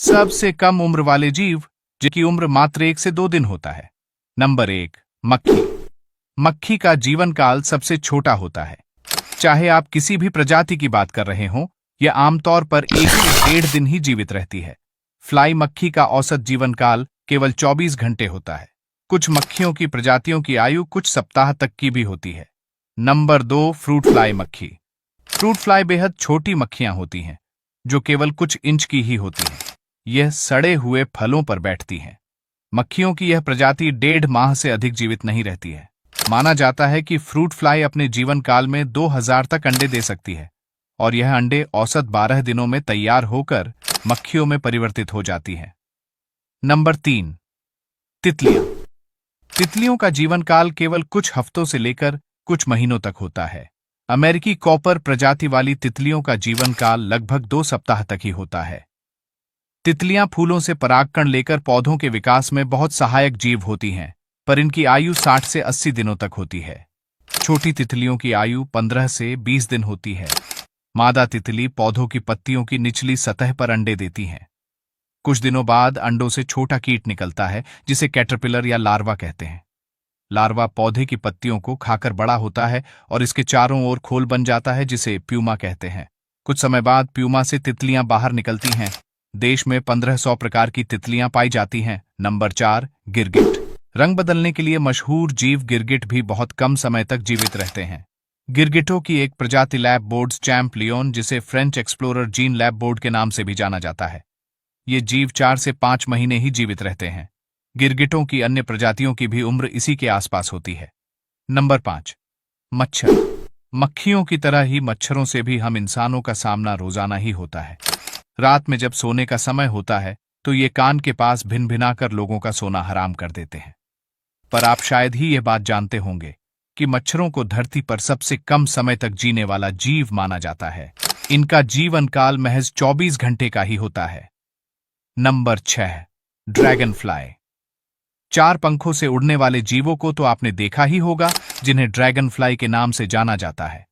सबसे कम उम्र वाले जीव जिनकी उम्र मात्र 1 से 2 दिन होता है। नंबर 1, मक्खी। मक्खी का जीवन काल सबसे छोटा होता है। चाहे आप किसी भी प्रजाति की बात कर रहे हों, यह आमतौर पर 1 से 1.5 दिन ही जीवित रहती है। फ्लाई मक्खी का औसत जीवन काल केवल 24 घंटे होता है। कुछ मक्खियों की प्रजातियों की आयु कुछ सप्ताह तक की भी होती है। नंबर 2, फ्रूट फ्लाई मक्खी। फ्रूट फ्लाई बेहद छोटी मक्खियां होती हैं, जो केवल कुछ इंच की ही होती हैं। यह सड़े हुए फलों पर बैठती हैं। मक्खियों की यह प्रजाति 1.5 माह से अधिक जीवित नहीं रहती है। माना जाता है कि फ्रूट फ्लाई अपने जीवन काल में 2000 तक अंडे दे सकती है और यह अंडे औसत 12 दिनों में तैयार होकर मक्खियों में परिवर्तित हो जाती हैं। नंबर 3, तितलियां। तितलियों का जीवन काल केवल कुछ हफ्तों से लेकर कुछ महीनों तक होता है। अमेरिकी कॉपर प्रजाति वाली तितलियों का जीवन काल लगभग 2 सप्ताह तक ही होता है। तितलियां फूलों से परागकण लेकर पौधों के विकास में बहुत सहायक जीव होती हैं, पर इनकी आयु 60 से 80 दिनों तक होती है। छोटी तितलियों की आयु 15 से 20 दिन होती है। मादा तितली पौधों की पत्तियों की निचली सतह पर अंडे देती हैं। कुछ दिनों बाद अंडों से छोटा कीट निकलता है, जिसे कैटरपिलर या लार्वा कहते हैं। लार्वा पौधे की पत्तियों को खाकर बड़ा होता है और इसके चारों ओर खोल बन जाता है, जिसे प्यूमा कहते हैं। कुछ समय बाद प्यूमा से तितलियां बाहर निकलती हैं। देश में 1500 प्रकार की तितलियां पाई जाती हैं। नंबर 4, गिरगिट। रंग बदलने के लिए मशहूर जीव गिरगिट भी बहुत कम समय तक जीवित रहते हैं। गिरगिटों की एक प्रजाति लैपबोर्ड्स चैंपलियन, जिसे फ्रेंच एक्सप्लोरर जीन लैपबोर्ड के नाम से भी जाना जाता है। ये जीव 4 से 5 महीने ही जीवित रहते हैं। गिरगिटों की अन्य प्रजातियों की भी उम्र इसी के आसपास होती है। नंबर 5, मच्छर। मक्खियों की तरह ही मच्छरों से भी हम इंसानों का सामना रोजाना ही होता है। रात में जब सोने का समय होता है तो ये कान के पास भिन-भिनाकर लोगों का सोना हराम कर देते हैं। पर आप शायद ही यह बात जानते होंगे कि मच्छरों को धरती पर सबसे कम समय तक जीने वाला जीव माना जाता है। इनका जीवन काल महज 24 घंटे का ही होता है। Number 6, dragon fly. 4 पंखों से उड़ने वाले जीवों को तो आपने देखा ही होगा, जिन्हें ड्रैगन फ्लाई के नाम से जाना जाता है।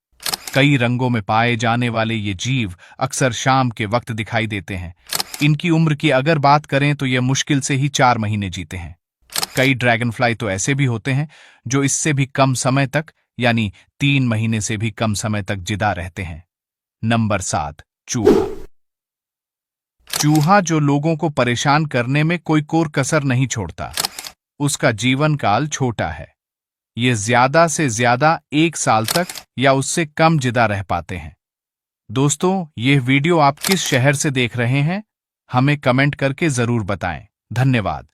कई रंगों में पाए जाने वाले ये जीव अक्सर शाम के वक्त दिखाई देते हैं। इनकी उम्र की अगर बात करें तो ये मुश्किल से ही 4 महीने जीते हैं। कई ड्रैगन फ्लाई तो ऐसे भी होते हैं जो इससे भी कम समय तक, यानी 3 महीने से भी कम समय तक जिंदा रहते हैं। नंबर 7, चूहा। चूहा जो लोगों को परेशान करने में कोई कोर कसर नहीं छोड़ता। उसका जीवन काल छोटा है। ये ज्यादा से ज्यादा 1 साल तक या उससे कम जिंदा रह पाते हैं। दोस्तों, यह वीडियो आप किस शहर से देख रहे हैं? हमें कमेंट करके जरूर बताएं। धन्यवाद।